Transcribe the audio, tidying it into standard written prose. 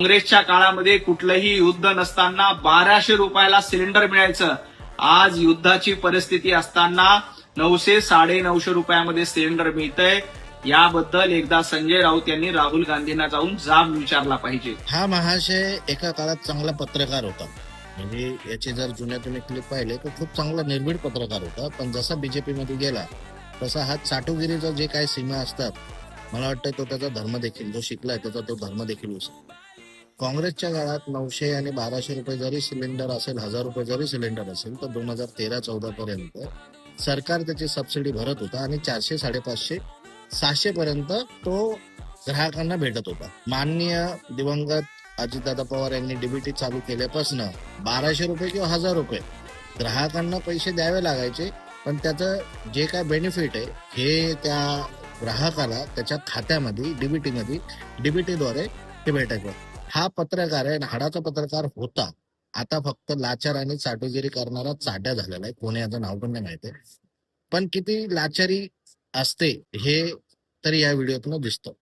काँग्रेसच्या काळामध्ये कुठलंही युद्ध नसताना 1200 रुपयाला सिलेंडर मिळायचं. आज युद्धाची परिस्थिती असताना 900 950 रुपयामध्ये सिलेंडर मिळतंय. याबद्दल एकदा संजय राऊत यांनी राहुल गांधींना जाऊन जाब विचारला पाहिजे. हा महाशय एका काळात चांगला पत्रकार होता. म्हणजे याचे जर जुन्या तुम्ही क्लिप पाहिले तर खूप चांगला निर्भीड पत्रकार होता. पण जसा बीजेपी मध्ये गेला तसा हा चाटुगिरीचा जे काही सीमा असतात, मला वाटतं तो त्याचा धर्म देखील, जो शिकलाय त्याचा तो धर्म देखील विसरला. काँग्रेसच्या काळात 900 आणि 1200 रुपये जरी सिलेंडर असेल, 1000 रुपये जरी सिलेंडर असेल, तर 2013-14 पर्यंत सरकार त्याची सबसिडी भरत होता आणि 400, 550, 600 पर्यंत तो ग्राहकांना भेटत होता. माननीय दिवंगत अजितदादा पवार यांनी डीबीटी चालू केल्यापासून 1200 रुपये किंवा 1000 रुपये ग्राहकांना पैसे द्यावे लागायचे, पण त्याचं जे काय बेनिफिट आहे हे त्या ग्राहकाला त्याच्या खात्यामध्ये डीबीटीद्वारे ते भेटायचं. हा पत्रकार आहे, हाडाचा पत्रकार होता. आता फक्त लाचार आणि चाटुगिरी करणारा चाट्या झालेला आहे. कोणी याचं नाव पण नाही माहिती, पण किती लाचारी असते हे तर या व्हिडिओतून दिसतं.